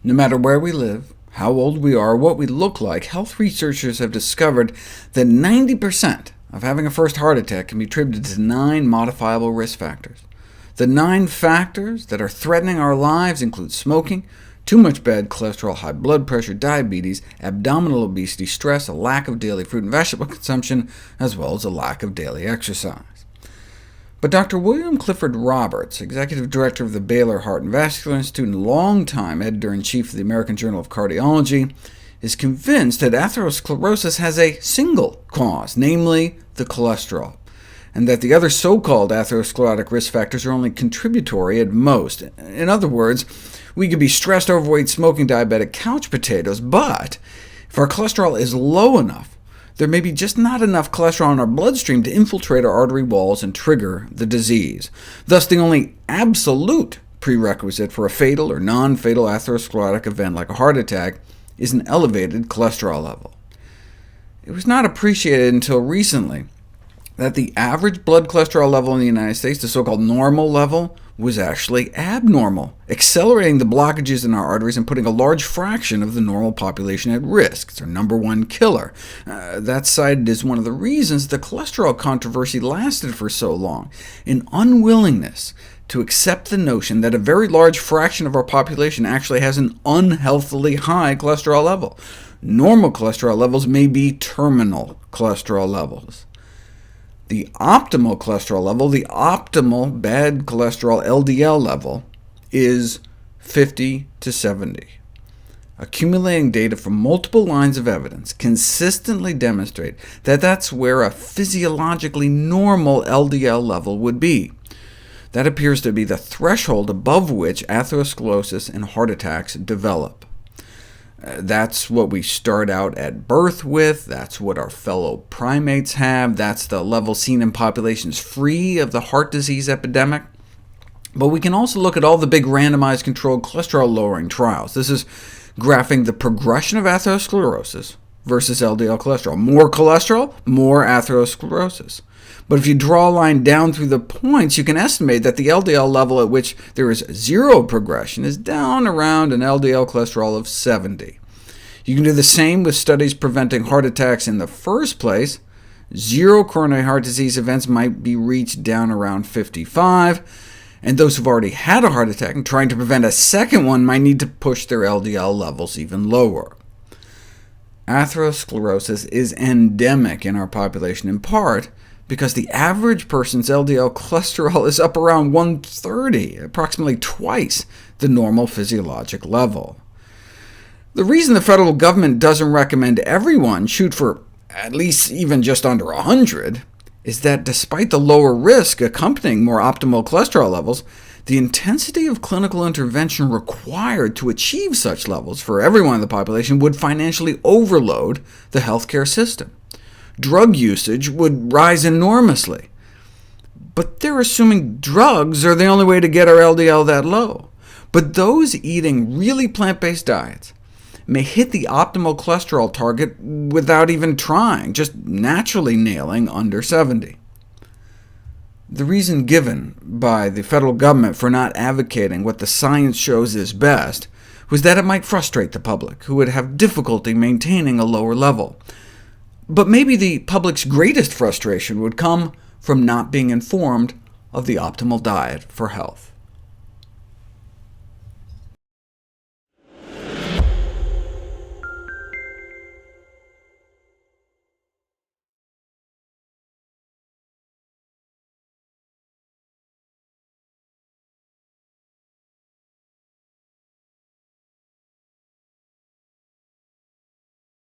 No matter where we live, how old we are, what we look like, health researchers have discovered that 90% of having a first heart attack can be attributed to 9 modifiable risk factors. The 9 factors that are threatening our lives include smoking, too much bad cholesterol, high blood pressure, diabetes, abdominal obesity, stress, a lack of daily fruit and vegetable consumption, as well as a lack of daily exercise. But Dr. William Clifford Roberts, executive director of the Baylor Heart and Vascular Institute and longtime editor-in-chief of the American Journal of Cardiology, is convinced that atherosclerosis has a single cause, namely the cholesterol, and that the other so-called atherosclerotic risk factors are only contributory at most. In other words, we could be stressed, overweight, smoking, diabetic couch potatoes, but if our cholesterol is low enough, there may be just not enough cholesterol in our bloodstream to infiltrate our artery walls and trigger the disease. Thus, the only absolute prerequisite for a fatal or non-fatal atherosclerotic event like a heart attack is an elevated cholesterol level. It was not appreciated until recently that the average blood cholesterol level in the United States, the so-called normal level, was actually abnormal, accelerating the blockages in our arteries and putting a large fraction of the normal population at risk. It's our #1 killer. That's cited as one of the reasons the cholesterol controversy lasted for so long, an unwillingness to accept the notion that a very large fraction of our population actually has an unhealthily high cholesterol level. Normal cholesterol levels may be terminal cholesterol levels. The optimal cholesterol level, the optimal bad cholesterol LDL level, is 50 to 70. Accumulating data from multiple lines of evidence consistently demonstrate that that's where a physiologically normal LDL level would be. That appears to be the threshold above which atherosclerosis and heart attacks develop. That's what we start out at birth with, that's what our fellow primates have, that's the level seen in populations free of the heart disease epidemic. But we can also look at all the big randomized controlled cholesterol-lowering trials. This is graphing the progression of atherosclerosis versus LDL cholesterol. More cholesterol, more atherosclerosis. But if you draw a line down through the points, you can estimate that the LDL level at which there is zero progression is down around an LDL cholesterol of 70. You can do the same with studies preventing heart attacks in the first place. Zero coronary heart disease events might be reached down around 55, and those who've already had a heart attack and trying to prevent a second one might need to push their LDL levels even lower. Atherosclerosis is endemic in our population, in part because the average person's LDL cholesterol is up around 130, approximately twice the normal physiologic level. The reason the federal government doesn't recommend everyone shoot for at least even just under 100 is that despite the lower risk accompanying more optimal cholesterol levels, the intensity of clinical intervention required to achieve such levels for everyone in the population would financially overload the healthcare system. Drug usage would rise enormously. But they're assuming drugs are the only way to get our LDL that low. But those eating really plant-based diets may hit the optimal cholesterol target without even trying, just naturally nailing under 70. The reason given by the federal government for not advocating what the science shows is best was that it might frustrate the public, who would have difficulty maintaining a lower level. But maybe the public's greatest frustration would come from not being informed of the optimal diet for health.